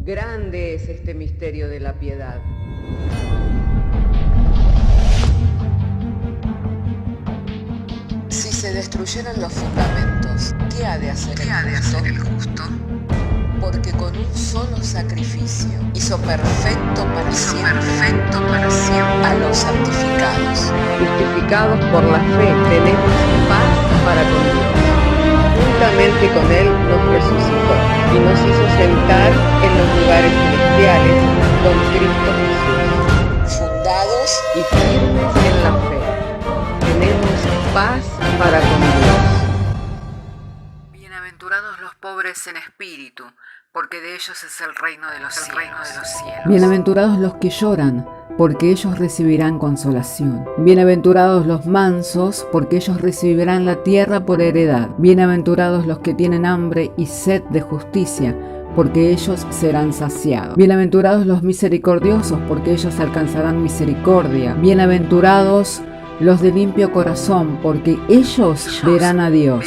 Grande es este misterio de la piedad. Si se destruyeran los fundamentos, ¿qué ha de hacer el justo? Porque con un solo sacrificio hizo perfecto para siempre a los santificados. Justificados por la fe, tenemos paz para con Dios. Juntamente con Él nos resucitó y nos hizo sentar en los lugares celestiales con Cristo Jesús. Fundados y firmes en la fe, tenemos paz para con Dios. Bienaventurados los pobres en espíritu, porque de ellos es el reino de los cielos. Bienaventurados los que lloran, porque ellos recibirán consolación. Bienaventurados los mansos, porque ellos recibirán la tierra por heredad. Bienaventurados los que tienen hambre y sed de justicia, porque ellos serán saciados. Bienaventurados los misericordiosos, porque ellos alcanzarán misericordia. Bienaventurados los de limpio corazón, porque ellos verán a Dios.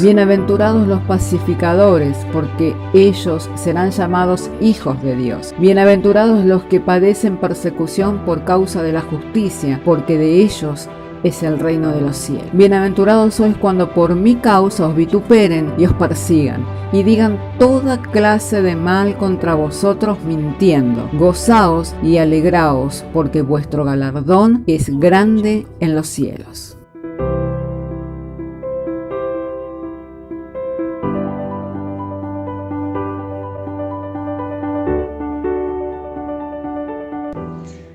Bienaventurados los pacificadores, porque ellos serán llamados hijos de Dios. Bienaventurados los que padecen persecución por causa de la justicia, porque de ellos es el reino de los cielos. Bienaventurados sois cuando por mi causa os vituperen y os persigan, y digan toda clase de mal contra vosotros mintiendo. Gozaos y alegraos, porque vuestro galardón es grande en los cielos.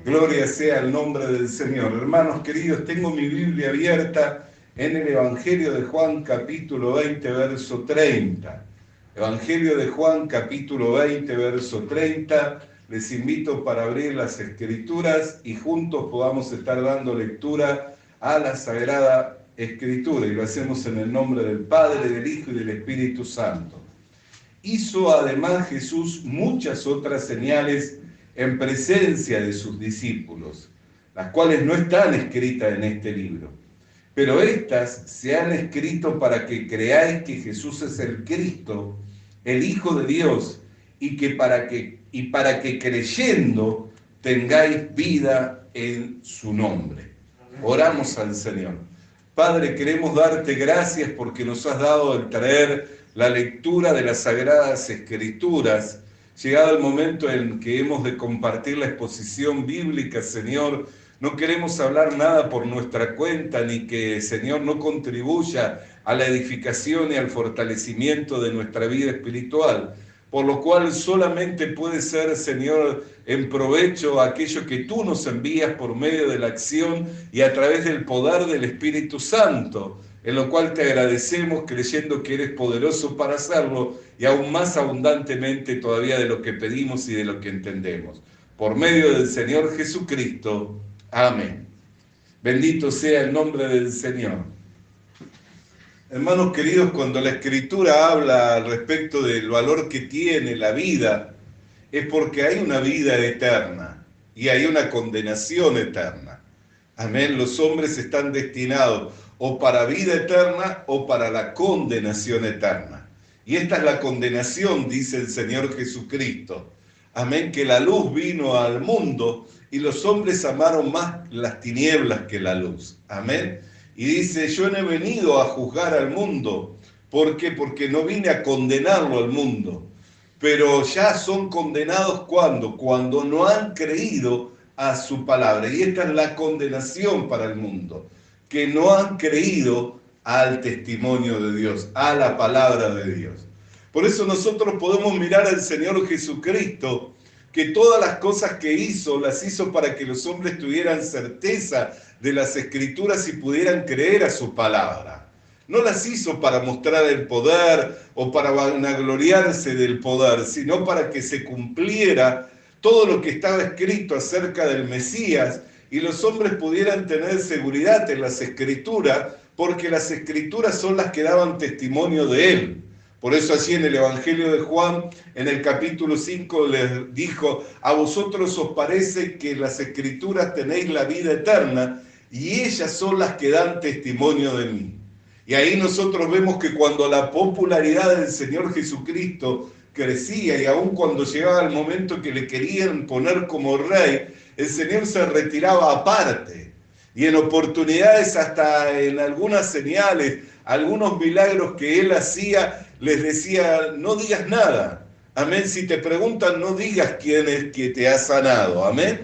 Gloria sea el nombre del Señor. Hermanos queridos, tengo mi Biblia abierta en el Evangelio de Juan, capítulo 20, verso 30. Evangelio de Juan, capítulo 20, verso 30. Les invito para abrir las Escrituras y juntos podamos estar dando lectura a la Sagrada Escritura. Y lo hacemos en el nombre del Padre, del Hijo y del Espíritu Santo. Hizo además Jesús muchas otras señales en presencia de sus discípulos, las cuales no están escritas en este libro. Pero estas se han escrito para que creáis que Jesús es el Cristo, el Hijo de Dios, y para que creyendo tengáis vida en su nombre. Oramos al Señor. Padre, queremos darte gracias porque nos has dado el traer la lectura de las Sagradas Escrituras. Llegado el momento en que hemos de compartir la exposición bíblica, Señor, no queremos hablar nada por nuestra cuenta, ni que, Señor, no contribuya a la edificación y al fortalecimiento de nuestra vida espiritual, por lo cual solamente puede ser, Señor, en provecho aquello que tú nos envías por medio de la acción y a través del poder del Espíritu Santo, en lo cual te agradecemos creyendo que eres poderoso para hacerlo y aún más abundantemente todavía de lo que pedimos y de lo que entendemos. Por medio del Señor Jesucristo. Amén. Bendito sea el nombre del Señor. Hermanos queridos, cuando la Escritura habla al respecto del valor que tiene la vida, es porque hay una vida eterna y hay una condenación eterna. Amén. Los hombres están destinados o para vida eterna o para la condenación eterna. Y esta es la condenación, dice el Señor Jesucristo. Amén, que la luz vino al mundo y los hombres amaron más las tinieblas que la luz. Amén. Y dice, yo no he venido a juzgar al mundo. ¿Por qué? Porque no vine a condenarlo al mundo. Pero ya son condenados ¿cuándo? Cuando no han creído a su palabra. Y esta es la condenación para el mundo, que no han creído al testimonio de Dios, a la palabra de Dios. Por eso nosotros podemos mirar al Señor Jesucristo, que todas las cosas que hizo, las hizo para que los hombres tuvieran certeza de las Escrituras y pudieran creer a su palabra. No las hizo para mostrar el poder o para vanagloriarse del poder, sino para que se cumpliera todo lo que estaba escrito acerca del Mesías y los hombres pudieran tener seguridad en las Escrituras, porque las Escrituras son las que daban testimonio de él. Por eso allí en el Evangelio de Juan, en el capítulo 5, les dijo, a vosotros os parece que las Escrituras tenéis la vida eterna, y ellas son las que dan testimonio de mí. Y ahí nosotros vemos que cuando la popularidad del Señor Jesucristo crecía y aun cuando llegaba el momento que le querían poner como rey, el Señor se retiraba aparte. Y en oportunidades, hasta en algunas señales, algunos milagros que él hacía, les decía, no digas nada. Amén. Si te preguntan, no digas quién es que te ha sanado. Amén.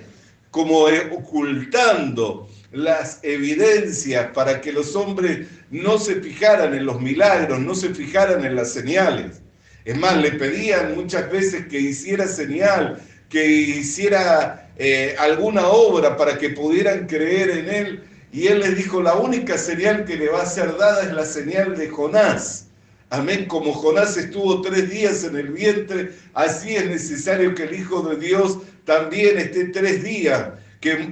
Como ocultando las evidencias para que los hombres no se fijaran en los milagros, no se fijaran en las señales. Es más, le pedían muchas veces que hiciera señal, que hiciera alguna obra para que pudieran creer en él. Y él les dijo, la única señal que le va a ser dada es la señal de Jonás. Amén. Como Jonás estuvo 3 días en el vientre, así es necesario que el Hijo de Dios también esté 3 días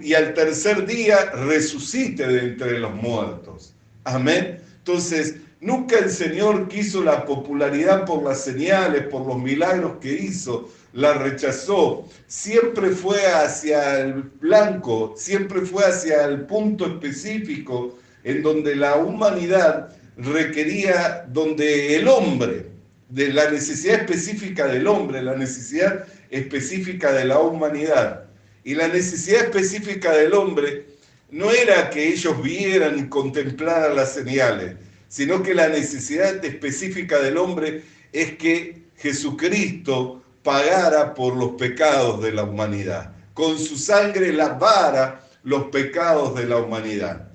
y al tercer día resucite de entre los muertos. Amén. Entonces, nunca el Señor quiso la popularidad por las señales, por los milagros que hizo, la rechazó. Siempre fue hacia el blanco, siempre fue hacia el punto específico en donde la humanidad requería, donde el hombre, de la necesidad específica del hombre, la necesidad específica de la humanidad. Y la necesidad específica del hombre no era que ellos vieran y contemplaran las señales, sino que la necesidad específica del hombre es que Jesucristo pagara por los pecados de la humanidad. Con su sangre lavara los pecados de la humanidad.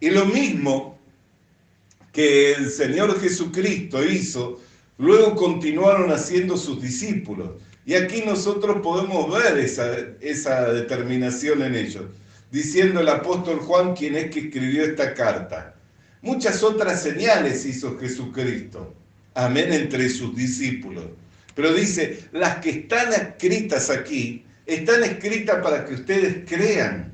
Y lo mismo que el Señor Jesucristo hizo, luego continuaron haciendo sus discípulos. Y aquí nosotros podemos ver esa determinación en ellos, diciendo el apóstol Juan, quien es que escribió esta carta. Muchas otras señales hizo Jesucristo, amén, entre sus discípulos. Pero dice, las que están escritas aquí, están escritas para que ustedes crean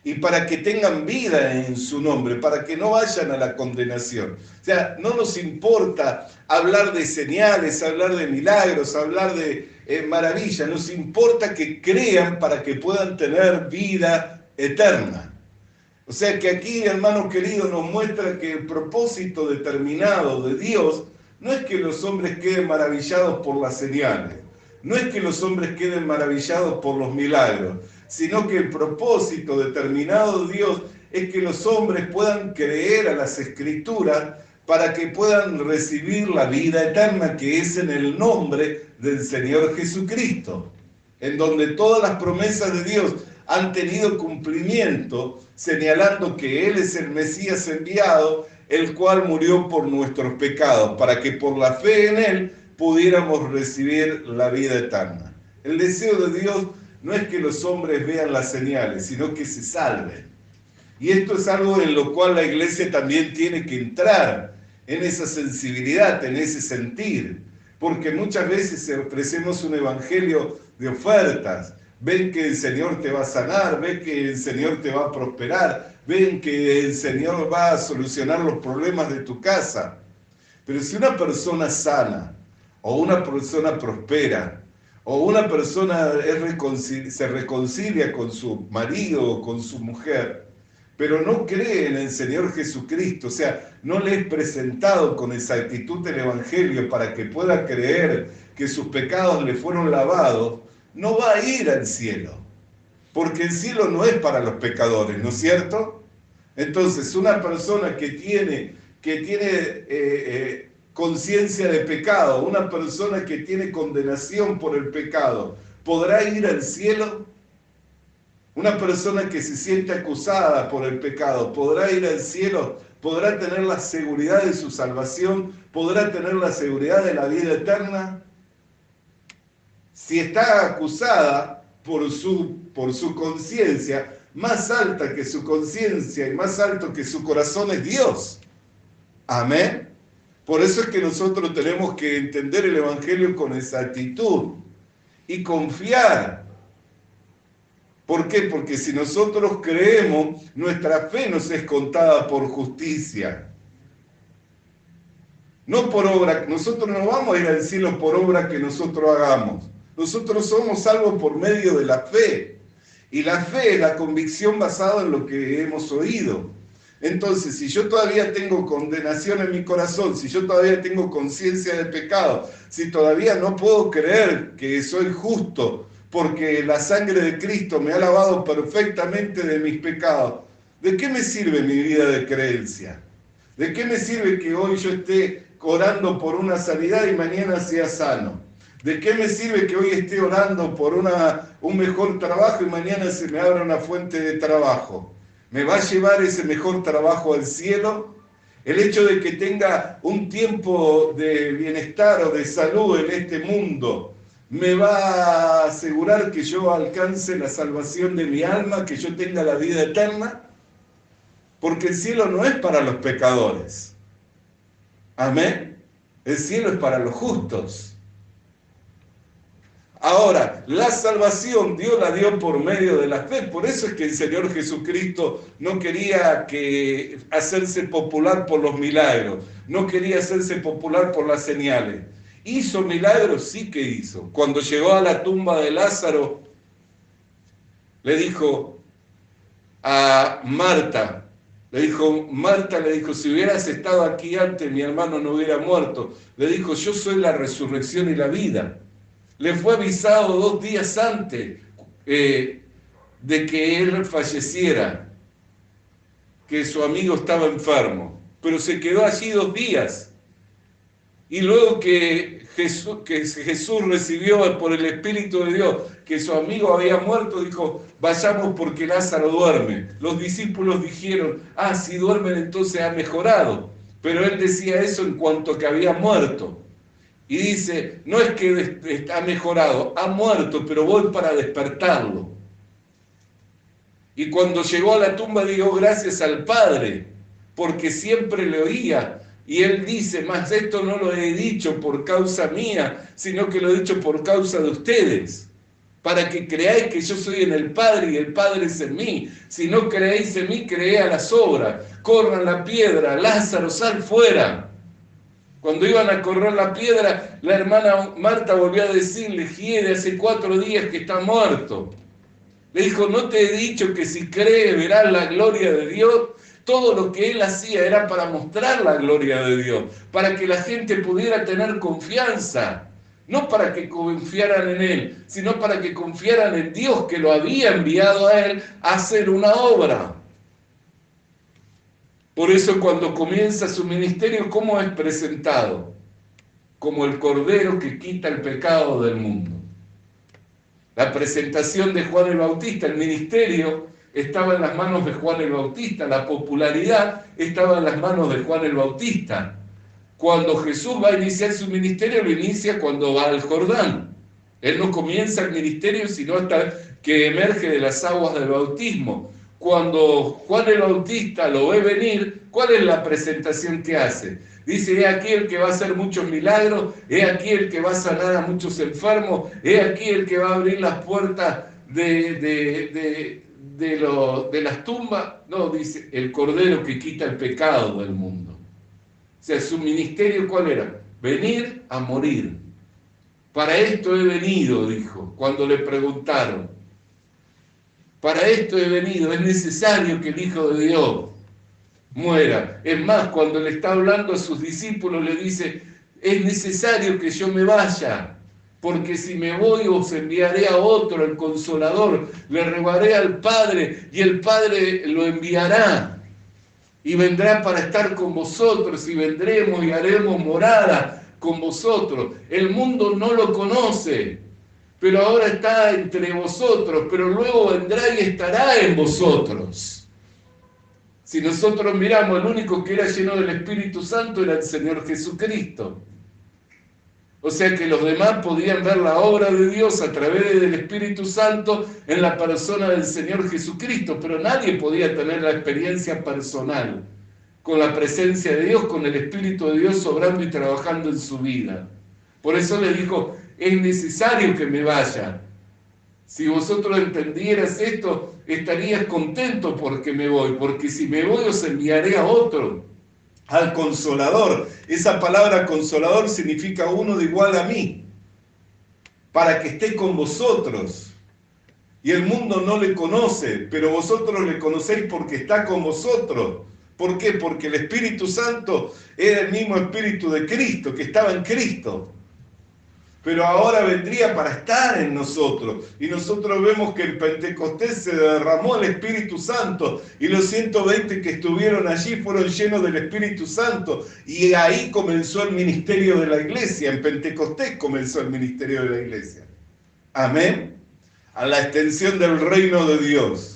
y para que tengan vida en su nombre, para que no vayan a la condenación. O sea, no nos importa hablar de señales, hablar de milagros, hablar de maravillas, nos importa que crean para que puedan tener vida eterna. O sea que aquí, hermano querido, nos muestra que el propósito determinado de Dios no es que los hombres queden maravillados por las señales, no es que los hombres queden maravillados por los milagros, sino que el propósito determinado de Dios es que los hombres puedan creer a las Escrituras para que puedan recibir la vida eterna que es en el nombre del Señor Jesucristo, en donde todas las promesas de Dios han tenido cumplimiento, señalando que Él es el Mesías enviado, el cual murió por nuestros pecados, para que por la fe en Él pudiéramos recibir la vida eterna. El deseo de Dios no es que los hombres vean las señales, sino que se salven. Y esto es algo en lo cual la iglesia también tiene que entrar, en esa sensibilidad, en ese sentir, porque muchas veces ofrecemos un evangelio de ofertas. Ven que el Señor te va a sanar, ven que el Señor te va a prosperar, ven que el Señor va a solucionar los problemas de tu casa. Pero si una persona sana, o una persona prospera, o una persona se reconcilia con su marido o con su mujer, pero no cree en el Señor Jesucristo, o sea, no le es presentado con exactitud el Evangelio para que pueda creer que sus pecados le fueron lavados, no va a ir al cielo, porque el cielo no es para los pecadores, ¿no es cierto? Entonces, una persona que tiene conciencia de pecado, una persona que tiene condenación por el pecado, ¿podrá ir al cielo? Una persona que se siente acusada por el pecado, ¿podrá ir al cielo? ¿Podrá tener la seguridad de su salvación? ¿Podrá tener la seguridad de la vida eterna? Si está acusada por su conciencia, más alta que su conciencia y más alto que su corazón es Dios. Amén. Por eso es que nosotros tenemos que entender el Evangelio con exactitud y confiar. ¿Por qué? Porque si nosotros creemos, nuestra fe nos es contada por justicia. No por obra. Nosotros no vamos a ir al cielo por obra que nosotros hagamos. Nosotros somos salvos por medio de la fe. Y la fe es la convicción basada en lo que hemos oído. Entonces, si yo todavía tengo condenación en mi corazón, si yo todavía tengo conciencia de pecado, si todavía no puedo creer que soy justo porque la sangre de Cristo me ha lavado perfectamente de mis pecados, ¿de qué me sirve mi vida de creencia? ¿De qué me sirve que hoy yo esté orando por una sanidad y mañana sea sano? ¿De qué me sirve que hoy esté orando por un mejor trabajo y mañana se me abra una fuente de trabajo? ¿Me va a llevar ese mejor trabajo al cielo? El hecho de que tenga un tiempo de bienestar o de salud en este mundo, ¿me va a asegurar que yo alcance la salvación de mi alma, que yo tenga la vida eterna? Porque el cielo no es para los pecadores. Amén. El cielo es para los justos. Ahora, la salvación Dios la dio por medio de la fe. Por eso es que el Señor Jesucristo no quería hacerse popular por los milagros. No quería hacerse popular por las señales. ¿Hizo milagros? Sí que hizo. Cuando llegó a la tumba de Lázaro, le dijo a Marta, Marta le dijo, si hubieras estado aquí antes, mi hermano no hubiera muerto. Le dijo, yo soy la resurrección y la vida. Le fue avisado 2 días antes de que él falleciera, que su amigo estaba enfermo, pero se quedó allí 2 días. Y luego que Jesús recibió por el Espíritu de Dios que su amigo había muerto, dijo, vayamos porque Lázaro duerme. Los discípulos dijeron, si duermen entonces ha mejorado. Pero él decía eso en cuanto que había muerto. Y dice, no es que ha mejorado, ha muerto, pero voy para despertarlo. Y cuando llegó a la tumba dio gracias al Padre, porque siempre le oía. Y él dice, más esto no lo he dicho por causa mía, sino que lo he dicho por causa de ustedes, para que creáis que yo soy en el Padre y el Padre es en mí. Si no creéis en mí, creé a las obras. Corran la piedra, Lázaro, sal fuera. Cuando iban a correr la piedra, la hermana Marta volvió a decirle, Giede, hace 4 días que está muerto. Le dijo, ¿no te he dicho que si crees verás la gloria de Dios? Todo lo que él hacía era para mostrar la gloria de Dios, para que la gente pudiera tener confianza. No para que confiaran en él, sino para que confiaran en Dios que lo había enviado a él a hacer una obra. Por eso cuando comienza su ministerio, ¿cómo es presentado? Como el Cordero que quita el pecado del mundo. La presentación de Juan el Bautista, el ministerio estaba en las manos de Juan el Bautista, la popularidad estaba en las manos de Juan el Bautista. Cuando Jesús va a iniciar su ministerio, lo inicia cuando va al Jordán. Él no comienza el ministerio sino hasta que emerge de las aguas del bautismo. Cuando Juan el Bautista lo ve venir, ¿cuál es la presentación que hace? Dice, he aquí el que va a hacer muchos milagros, he aquí el que va a sanar a muchos enfermos, he aquí el que va a abrir las puertas de las tumbas. No, dice, el Cordero que quita el pecado del mundo. O sea, su ministerio, ¿cuál era? Venir a morir. Para esto he venido, dijo, cuando le preguntaron. Para esto he venido, es necesario que el Hijo de Dios muera. Es más, cuando le está hablando a sus discípulos, le dice, es necesario que yo me vaya, porque si me voy os enviaré a otro, el Consolador, le rogaré al Padre y el Padre lo enviará y vendrá para estar con vosotros y vendremos y haremos morada con vosotros. El mundo no lo conoce, pero ahora está entre vosotros, pero luego vendrá y estará en vosotros. Si nosotros miramos, el único que era lleno del Espíritu Santo era el Señor Jesucristo. O sea que los demás podían ver la obra de Dios a través del Espíritu Santo en la persona del Señor Jesucristo, pero nadie podía tener la experiencia personal con la presencia de Dios, con el Espíritu de Dios obrando y trabajando en su vida. Por eso le dijo, es necesario que me vaya. Si vosotros entendieras esto, estarías contento porque me voy, porque si me voy os enviaré a otro, al Consolador. Esa palabra Consolador significa uno de igual a mí, para que esté con vosotros. Y el mundo no le conoce, pero vosotros le conocéis porque está con vosotros, ¿Por qué? Porque el Espíritu Santo era el mismo Espíritu de Cristo, que estaba en Cristo. Pero ahora vendría para estar en nosotros. Y nosotros vemos que en Pentecostés se derramó el Espíritu Santo y los 120 que estuvieron allí fueron llenos del Espíritu Santo. Y ahí comenzó el ministerio de la iglesia. En Pentecostés comenzó el ministerio de la iglesia. Amén. A la extensión del reino de Dios.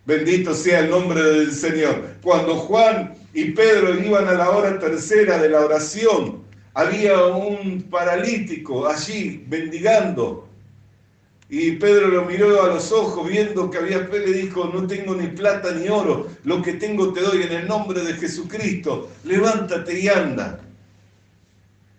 Bendito sea el nombre del Señor. Cuando Juan y Pedro iban a la hora tercera de la oración, había un paralítico allí mendigando. Y Pedro lo miró a los ojos, viendo que había fe, le dijo: no tengo ni plata ni oro, lo que tengo te doy en el nombre de Jesucristo, levántate y anda.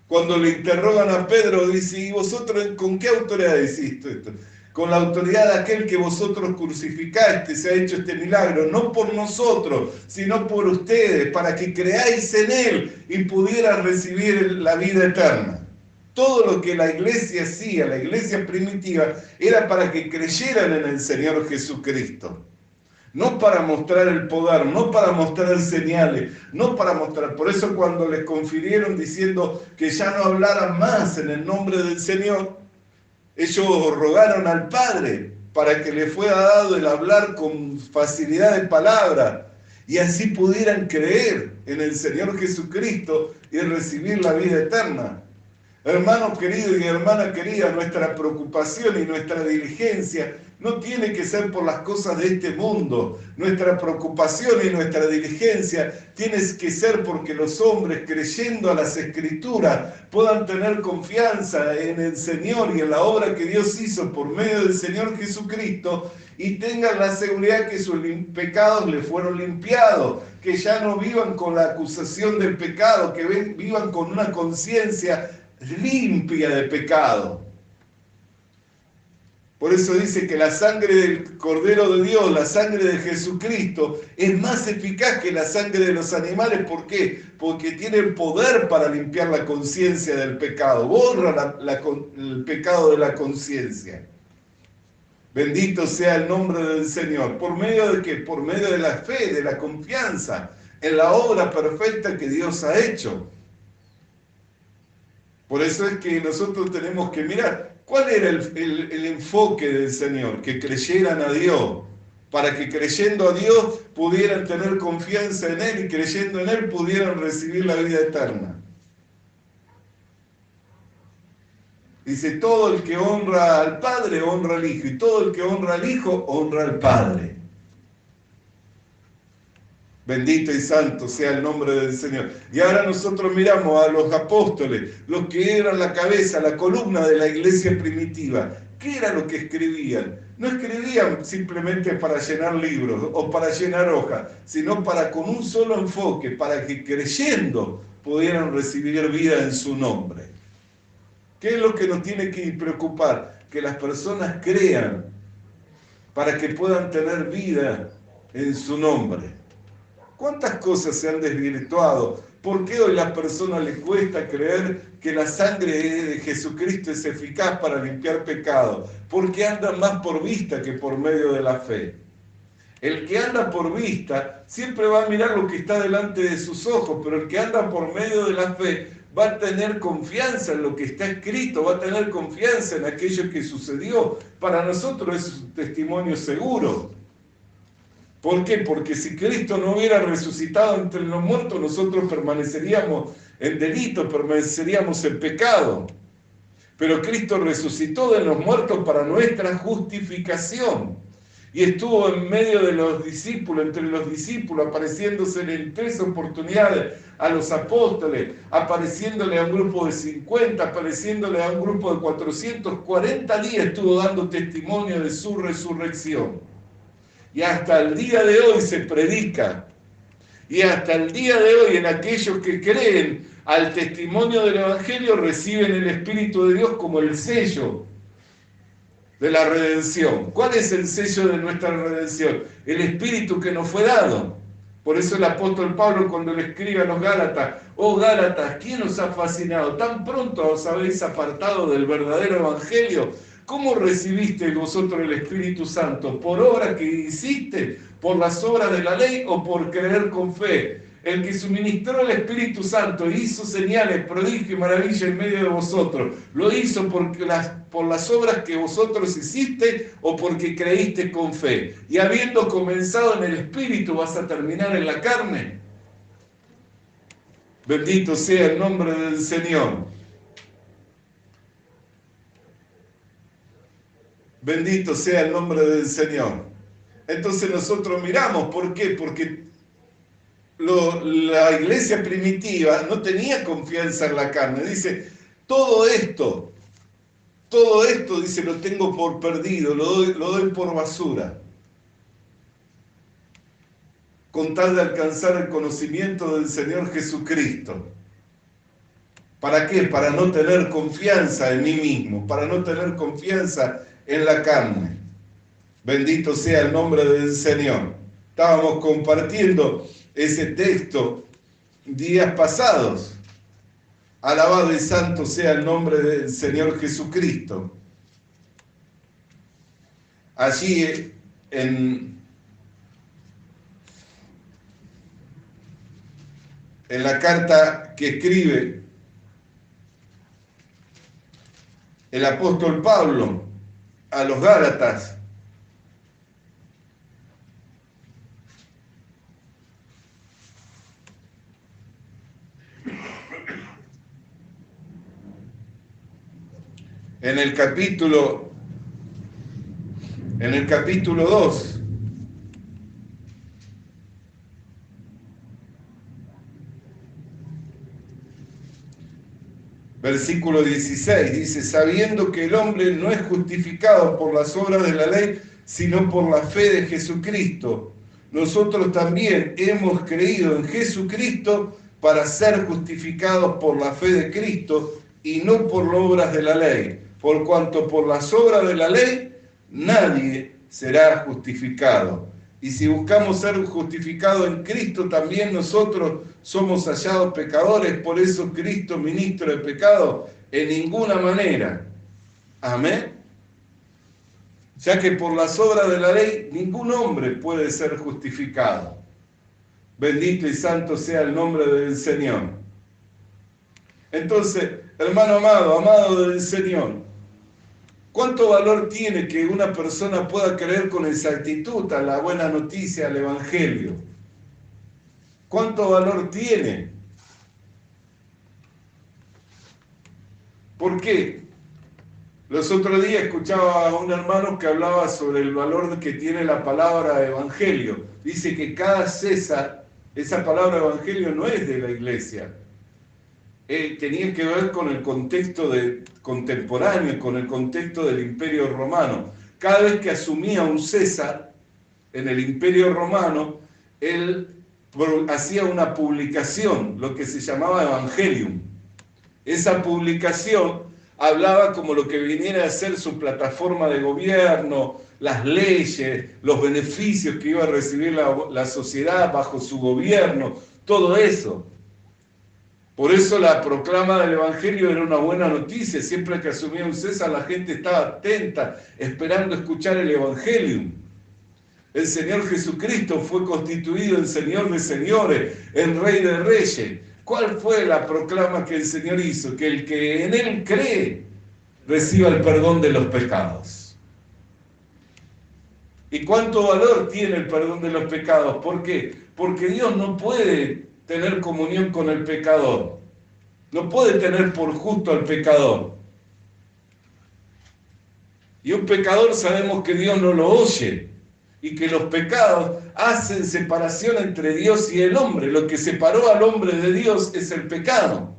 Cuando le interrogan a Pedro, dice: ¿y vosotros con qué autoridad decís esto? Con la autoridad de aquel que vosotros crucificaste se ha hecho este milagro, no por nosotros, sino por ustedes, para que creáis en Él y pudieran recibir la vida eterna. Todo lo que la iglesia hacía, la iglesia primitiva, era para que creyeran en el Señor Jesucristo. No para mostrar el poder, no para mostrar señales, no para mostrar. Por eso cuando les confirieron diciendo que ya no hablaran más en el nombre del Señor, ellos rogaron al Padre para que le fuera dado el hablar con facilidad de palabra y así pudieran creer en el Señor Jesucristo y recibir la vida eterna. Hermano querido y hermana querida, nuestra preocupación y nuestra diligencia no tiene que ser por las cosas de este mundo. Nuestra preocupación y nuestra diligencia tiene que ser porque los hombres, creyendo a las Escrituras, puedan tener confianza en el Señor y en la obra que Dios hizo por medio del Señor Jesucristo y tengan la seguridad que sus pecados les fueron limpiados, que ya no vivan con la acusación del pecado, que vivan con una conciencia limpia de pecado. Por eso dice que la sangre del Cordero de Dios, la sangre de Jesucristo, es más eficaz que la sangre de los animales. ¿Por qué? Porque tiene el poder para limpiar la conciencia del pecado, borra el pecado de la conciencia. Bendito sea el nombre del Señor. ¿Por medio de qué? Por medio de la fe, de la confianza en la obra perfecta que Dios ha hecho. Por eso es que nosotros tenemos que mirar cuál era el enfoque del Señor, que creyeran a Dios, para que creyendo a Dios pudieran tener confianza en Él y creyendo en Él pudieran recibir la vida eterna. Dice: todo el que honra al Padre honra al Hijo, y todo el que honra al Hijo honra al Padre. Bendito y santo sea el nombre del Señor. Y ahora nosotros miramos a los apóstoles, los que eran la cabeza, la columna de la iglesia primitiva. ¿Qué era lo que escribían? No escribían simplemente para llenar libros o para llenar hojas, sino para con un solo enfoque, para que creyendo pudieran recibir vida en su nombre. ¿Qué es lo que nos tiene que preocupar? Que las personas crean para que puedan tener vida en su nombre. ¿Cuántas cosas se han desvirtuado? ¿Por qué hoy a las personas les cuesta creer que la sangre de Jesucristo es eficaz para limpiar pecado? Porque andan más por vista que por medio de la fe. El que anda por vista siempre va a mirar lo que está delante de sus ojos, pero el que anda por medio de la fe va a tener confianza en lo que está escrito, va a tener confianza en aquello que sucedió. Para nosotros es un testimonio seguro. ¿Por qué? Porque si Cristo no hubiera resucitado entre los muertos, nosotros permaneceríamos en delito, permaneceríamos en pecado. Pero Cristo resucitó de los muertos para nuestra justificación. Y estuvo en medio de los discípulos, entre los discípulos, apareciéndose en 3 oportunidades a los apóstoles, apareciéndole a un grupo de 50, apareciéndole a un grupo de 440 días, estuvo dando testimonio de su resurrección. Y hasta el día de hoy se predica. Y hasta el día de hoy en aquellos que creen al testimonio del Evangelio reciben el Espíritu de Dios como el sello de la redención. ¿Cuál es el sello de nuestra redención? El Espíritu que nos fue dado. Por eso el apóstol Pablo cuando le escribe a los Gálatas: oh Gálatas, ¿quién os ha fascinado? Tan pronto os habéis apartado del verdadero Evangelio. ¿Cómo recibisteis vosotros el Espíritu Santo? ¿Por obra que hiciste? ¿Por las obras de la ley o por creer con fe? El que suministró el Espíritu Santo hizo señales, prodigios y maravillas en medio de vosotros. ¿Lo hizo por las obras que vosotros hiciste o porque creíste con fe? Y habiendo comenzado en el Espíritu, ¿vas a terminar en la carne? Bendito sea el nombre del Señor. Bendito sea el nombre del Señor. Entonces nosotros miramos, ¿por qué? Porque la iglesia primitiva no tenía confianza en la carne. Dice, todo esto, dice, lo tengo por perdido, lo doy por basura. Con tal de alcanzar el conocimiento del Señor Jesucristo. ¿Para qué? Para no tener confianza en mí mismo, para no tener confianza en la carne. Bendito sea el nombre del Señor. Estábamos compartiendo ese texto días pasados. Alabado y santo sea el nombre del Señor Jesucristo. Allí en la carta que escribe el apóstol Pablo a los Gálatas, en el capítulo 2, versículo 16, dice, sabiendo que el hombre no es justificado por las obras de la ley, sino por la fe de Jesucristo. Nosotros también hemos creído en Jesucristo para ser justificados por la fe de Cristo y no por las obras de la ley. Por cuanto por las obras de la ley nadie será justificado. Y si buscamos ser justificados en Cristo, también nosotros somos hallados pecadores. Por eso Cristo, ministro de pecado, en ninguna manera. Amén. Ya que por las obras de la ley ningún hombre puede ser justificado. Bendito y santo sea el nombre del Señor. Entonces, hermano amado del Señor, ¿cuánto valor tiene que una persona pueda creer con exactitud a la buena noticia, al Evangelio? ¿Cuánto valor tiene? ¿Por qué? Los otros días escuchaba a un hermano que hablaba sobre el valor que tiene la palabra Evangelio. Dice que cada César, esa palabra Evangelio no es de la iglesia. Tenía que ver con el contexto contemporáneo, con el contexto del Imperio Romano. Cada vez que asumía un César en el Imperio Romano, él hacía una publicación, lo que se llamaba Evangelium. Esa publicación hablaba como lo que viniera a ser su plataforma de gobierno, las leyes, los beneficios que iba a recibir la sociedad bajo su gobierno, todo eso. Por eso la proclama del Evangelio era una buena noticia. Siempre que asumía un César, la gente estaba atenta, esperando escuchar el Evangelium. El Señor Jesucristo fue constituido el Señor de señores, el Rey de reyes. ¿Cuál fue la proclama que el Señor hizo? Que el que en Él cree, reciba el perdón de los pecados. ¿Y cuánto valor tiene el perdón de los pecados? ¿Por qué? Porque Dios no puede tener comunión con el pecador. No puede tener por justo al pecador. Y un pecador sabemos que Dios no lo oye y que los pecados hacen separación entre Dios y el hombre. Lo que separó al hombre de Dios es el pecado.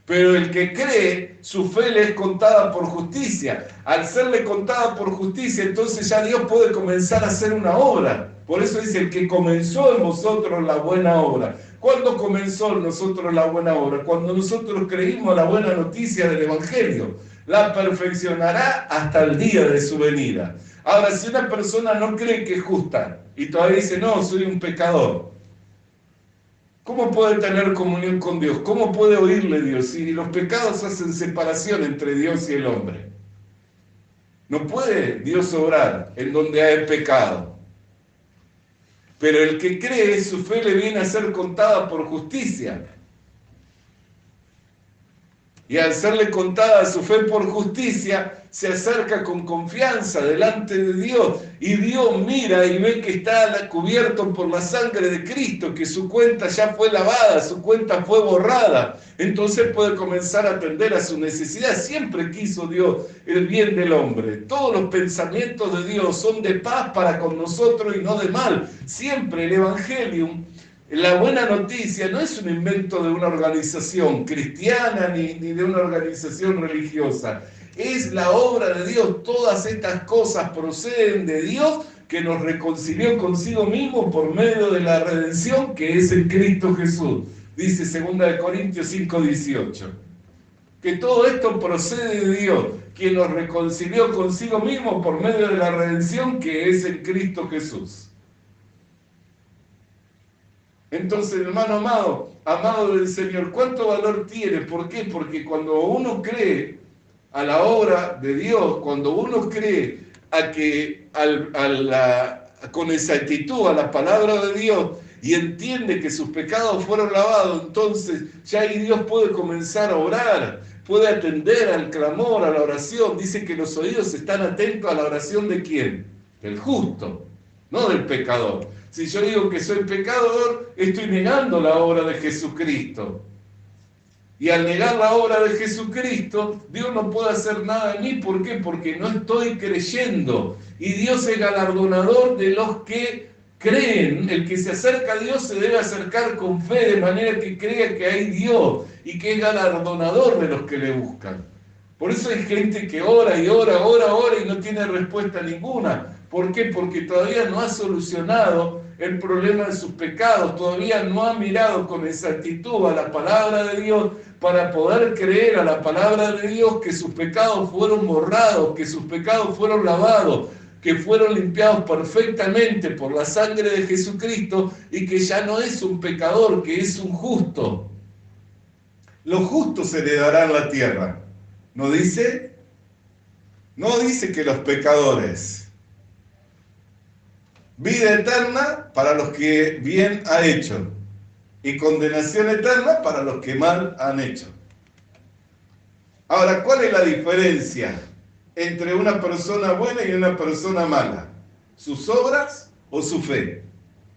Pero el que cree, su fe le es contada por justicia. Al serle contada por justicia, entonces ya Dios puede comenzar a hacer una obra. Por eso dice, el que comenzó en vosotros la buena obra. ¿Cuándo comenzó en nosotros la buena obra? Cuando nosotros creímos la buena noticia del Evangelio. La perfeccionará hasta el día de su venida. Ahora, si una persona no cree que es justa y todavía dice, no, soy un pecador, ¿cómo puede tener comunión con Dios? ¿Cómo puede oírle Dios? Si los pecados hacen separación entre Dios y el hombre. No puede Dios obrar en donde hay pecado. Pero el que cree, su fe le viene a ser contada por justicia. Y al serle contada su fe por justicia, se acerca con confianza delante de Dios. Y Dios mira y ve que está cubierto por la sangre de Cristo, que su cuenta ya fue lavada, su cuenta fue borrada. Entonces puede comenzar a atender a su necesidad. Siempre quiso Dios el bien del hombre. Todos los pensamientos de Dios son de paz para con nosotros y no de mal. Siempre el Evangelium, la buena noticia, no es un invento de una organización cristiana ni de una organización religiosa. Es la obra de Dios. Todas estas cosas proceden de Dios, que nos reconcilió consigo mismo por medio de la redención que es en Cristo Jesús. Dice 2 Corintios 5:18. Que todo esto procede de Dios, quien nos reconcilió consigo mismo por medio de la redención que es en Cristo Jesús. Entonces, hermano amado del Señor, ¿cuánto valor tiene? ¿Por qué? Porque cuando uno cree a la obra de Dios, cuando uno cree con exactitud a la palabra de Dios y entiende que sus pecados fueron lavados, entonces ya ahí Dios puede comenzar a orar, puede atender al clamor, a la oración. Dice que los oídos están atentos a la oración ¿de quién? Del justo, no del pecador. Si yo digo que soy pecador, estoy negando la obra de Jesucristo. Y al negar la obra de Jesucristo, Dios no puede hacer nada en mí. ¿Por qué? Porque no estoy creyendo. Y Dios es galardonador de los que creen. El que se acerca a Dios se debe acercar con fe, de manera que crea que hay Dios y que es galardonador de los que le buscan. Por eso hay gente que ora y ora y no tiene respuesta ninguna. ¿Por qué? Porque todavía no ha solucionado el problema de sus pecados, todavía no ha mirado con exactitud a la palabra de Dios para poder creer a la palabra de Dios que sus pecados fueron borrados, que sus pecados fueron lavados, que fueron limpiados perfectamente por la sangre de Jesucristo y que ya no es un pecador, que es un justo. Los justos heredarán la tierra. ¿No dice? No dice que los pecadores. Vida eterna para los que bien han hecho y condenación eterna para los que mal han hecho. Ahora, ¿cuál es la diferencia entre una persona buena y una persona mala? ¿Sus obras o su fe?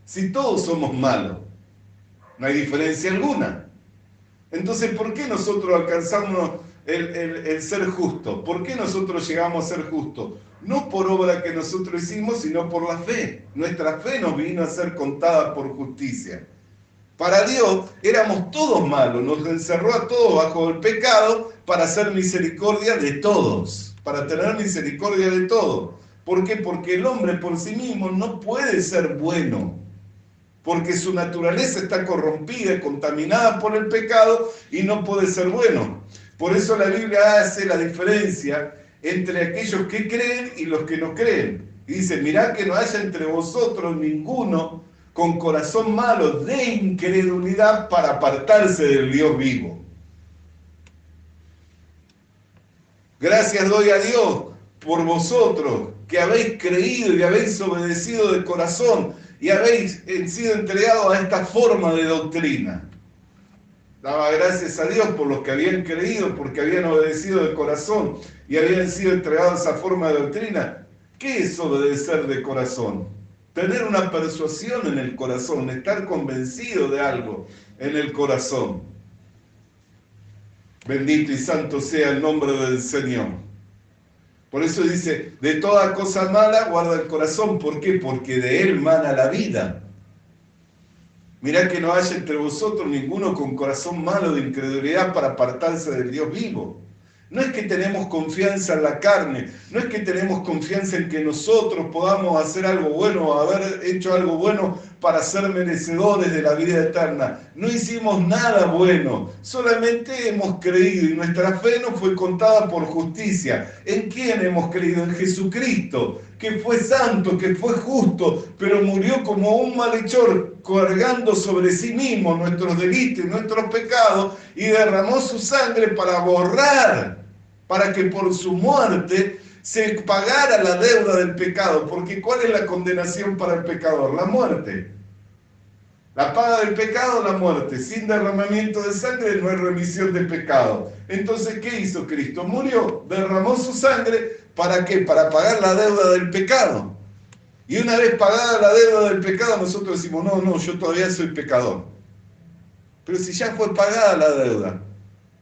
Si todos somos malos, no hay diferencia alguna. Entonces, ¿por qué nosotros alcanzamos el ser justos? ¿Por qué nosotros llegamos a ser justos? No por obra que nosotros hicimos, sino por la fe. Nuestra fe nos vino a ser contada por justicia. Para Dios éramos todos malos, nos encerró a todos bajo el pecado para hacer misericordia de todos, para tener misericordia de todos. ¿Por qué? Porque el hombre por sí mismo no puede ser bueno, porque su naturaleza está corrompida, contaminada por el pecado y no puede ser bueno. Por eso la Biblia hace la diferencia entre aquellos que creen y los que no creen. Y dice, mirad que no haya entre vosotros ninguno con corazón malo de incredulidad para apartarse del Dios vivo. Gracias doy a Dios por vosotros, que habéis creído y habéis obedecido de corazón y habéis sido entregados a esta forma de doctrina. Daba gracias a Dios por los que habían creído, porque habían obedecido de corazón y habían sido entregados a esa forma de doctrina. ¿Qué es obedecer de corazón? Tener una persuasión en el corazón, estar convencido de algo en el corazón. Bendito y santo sea el nombre del Señor. Por eso dice, de toda cosa mala guarda el corazón. ¿Por qué? Porque de él mana la vida. Mirad que no haya entre vosotros ninguno con corazón malo de incredulidad para apartarse del Dios vivo. No es que tenemos confianza en la carne, no es que tenemos confianza en que nosotros podamos hacer algo bueno o haber hecho algo bueno para ser merecedores de la vida eterna. No hicimos nada bueno, solamente hemos creído y nuestra fe nos fue contada por justicia. ¿En quién hemos creído? En Jesucristo, que fue santo, que fue justo, pero murió como un malhechor, cargando sobre sí mismo nuestros delitos y nuestros pecados y derramó su sangre para borrar, para que por su muerte se pagara la deuda del pecado, porque ¿cuál es la condenación para el pecador? La muerte. La paga del pecado, la muerte. Sin derramamiento de sangre no hay remisión de pecado. Entonces, ¿qué hizo Cristo? Murió, derramó su sangre, ¿para qué? Para pagar la deuda del pecado. Y una vez pagada la deuda del pecado, nosotros decimos, no, yo todavía soy pecador. Pero si ya fue pagada la deuda,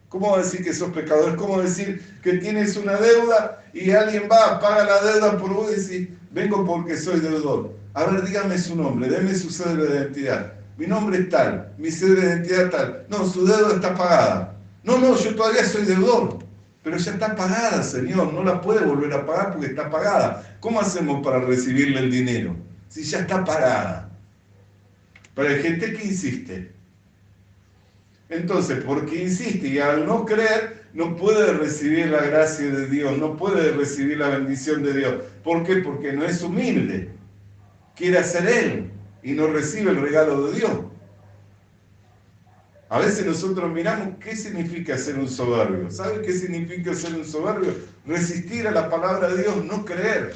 ¿cómo decir que sos pecador? ¿Cómo decir que tienes una deuda y alguien va, paga la deuda por vos y decís, vengo porque soy deudor? A ver, dígame su nombre, déme su cédula de identidad. Mi nombre es tal, mi cédula de identidad tal. No, su deuda está pagada. No, yo todavía soy deudor. Pero ya está pagada, Señor, no la puede volver a pagar porque está pagada. ¿Cómo hacemos para recibirle el dinero? Si ya está pagada. Pero hay gente que insiste. Entonces, porque insiste y al no creer, no puede recibir la gracia de Dios, no puede recibir la bendición de Dios. ¿Por qué? Porque no es humilde. Quiere ser Él y no recibe el regalo de Dios. A veces nosotros miramos qué significa ser un soberbio. ¿Sabe qué significa ser un soberbio? Resistir a la palabra de Dios, no creer.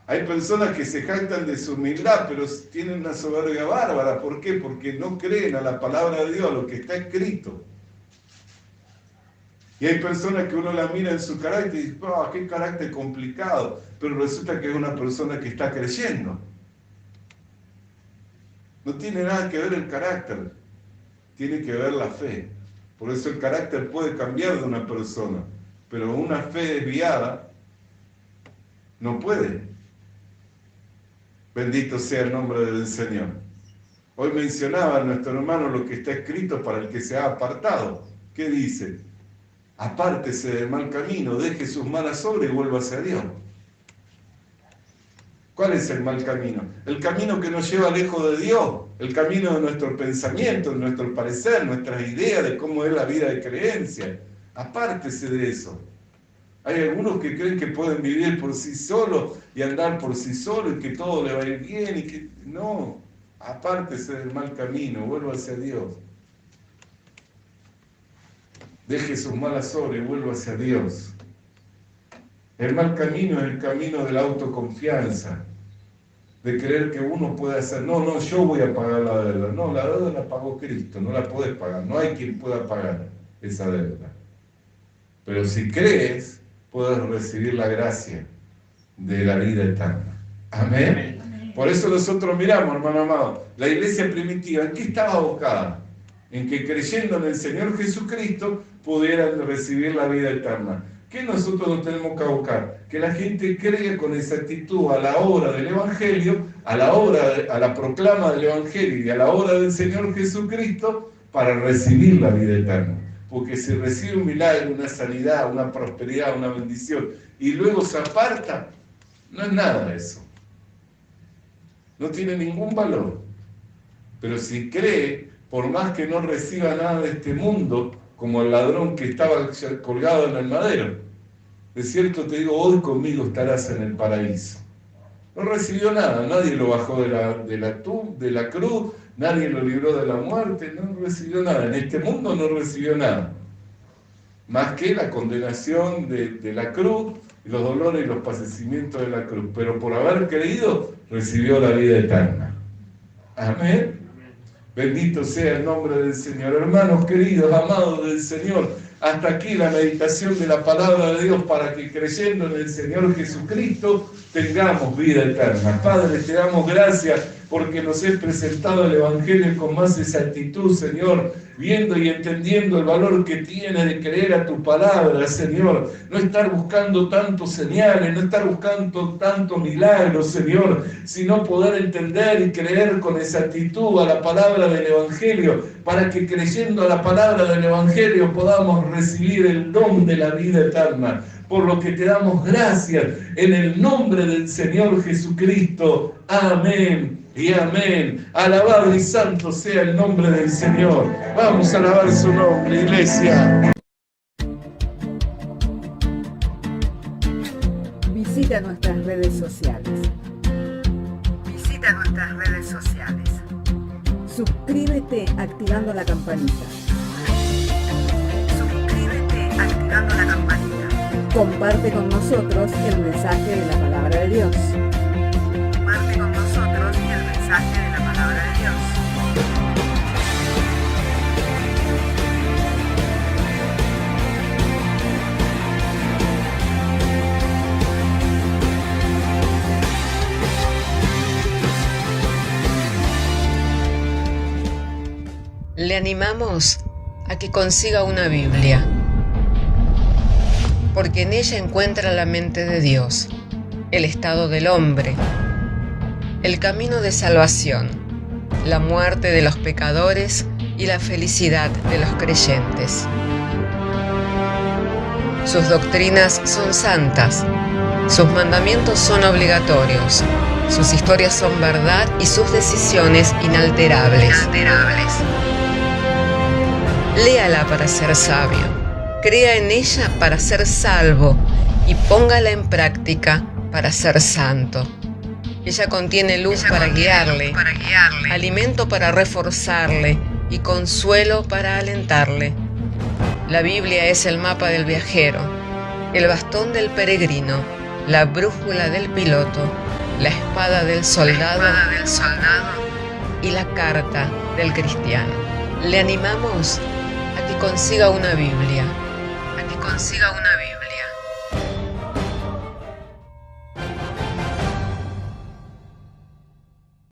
Hay personas que se jactan de su humildad, pero tienen una soberbia bárbara. ¿Por qué? Porque no creen a la palabra de Dios, a lo que está escrito. Y hay personas que uno la mira en su carácter y dice, qué carácter complicado. Pero resulta que es una persona que está creyendo. No tiene nada que ver el carácter, tiene que ver la fe. Por eso el carácter puede cambiar de una persona, pero una fe desviada no puede. Bendito sea el nombre del Señor. Hoy mencionaba nuestro hermano lo que está escrito para el que se ha apartado. ¿Qué dice? Apártese del mal camino, deje sus malas obras y vuélvase a Dios. ¿Cuál es el mal camino? El camino que nos lleva lejos de Dios, el camino de nuestro pensamiento, de nuestro parecer, nuestras ideas de cómo es la vida de creencia. Apártese de eso. Hay algunos que creen que pueden vivir por sí solos y andar por sí solos y que todo le va a ir bien y que no. Apártese del mal camino, vuélvase a Dios. Deje sus malas obras y vuélvase a Dios. El mal camino es el camino de la autoconfianza, de creer que uno puede hacer, no, yo voy a pagar la deuda. No, la deuda la pagó Cristo, no la puedes pagar, no hay quien pueda pagar esa deuda. Pero si crees, puedes recibir la gracia de la vida eterna. Amén. Por eso nosotros miramos, hermano amado, la iglesia primitiva, ¿en qué estaba abocada? En que creyendo en el Señor Jesucristo pudieran recibir la vida eterna. ¿Qué nosotros nos tenemos que abocar? Que la gente crea con exactitud a la obra del Evangelio, a la proclama del Evangelio y a la obra del Señor Jesucristo para recibir la vida eterna. Porque si recibe un milagro, una sanidad, una prosperidad, una bendición, y luego se aparta, no es nada eso. No tiene ningún valor. Pero si cree, por más que no reciba nada de este mundo, como el ladrón que estaba colgado en el madero. De cierto te digo, hoy conmigo estarás en el paraíso. No recibió nada, nadie lo bajó de la cruz, nadie lo libró de la muerte, no recibió nada. En este mundo no recibió nada. Más que la condenación de la cruz, los dolores y los padecimientos de la cruz. Pero por haber creído, recibió la vida eterna. Amén. Bendito sea el nombre del Señor. Hermanos queridos, amados del Señor, hasta aquí la meditación de la palabra de Dios para que creyendo en el Señor Jesucristo tengamos vida eterna. Padre, te damos gracias porque nos has presentado el Evangelio con más exactitud, Señor, viendo y entendiendo el valor que tiene de creer a tu palabra, Señor. No estar buscando tantos señales, no estar buscando tantos milagros, Señor, sino poder entender y creer con exactitud a la palabra del Evangelio, para que creyendo a la palabra del Evangelio podamos recibir el don de la vida eterna. Por lo que te damos gracias en el nombre del Señor Jesucristo. Amén y amén. Alabado y santo sea el nombre del Señor. Vamos a alabar su nombre, iglesia. Visita nuestras redes sociales. Visita nuestras redes sociales. Suscríbete activando la campanita. Suscríbete activando la campanita. Comparte con nosotros el mensaje de la palabra de Dios. Comparte con nosotros el mensaje de la palabra de Dios. Le animamos a que consiga una Biblia, porque en ella encuentra la mente de Dios, el estado del hombre, el camino de salvación, la muerte de los pecadores y la felicidad de los creyentes. Sus doctrinas son santas, sus mandamientos son obligatorios, sus historias son verdad y sus decisiones inalterables. Léala para ser sabio, crea en ella para ser salvo y póngala en práctica para ser santo. Ella contiene luz para guiarle, alimento para reforzarle y consuelo para alentarle. La Biblia es el mapa del viajero, el bastón del peregrino, la brújula del piloto, la espada del soldado y la carta del cristiano. Le animamos a que consiga una Biblia,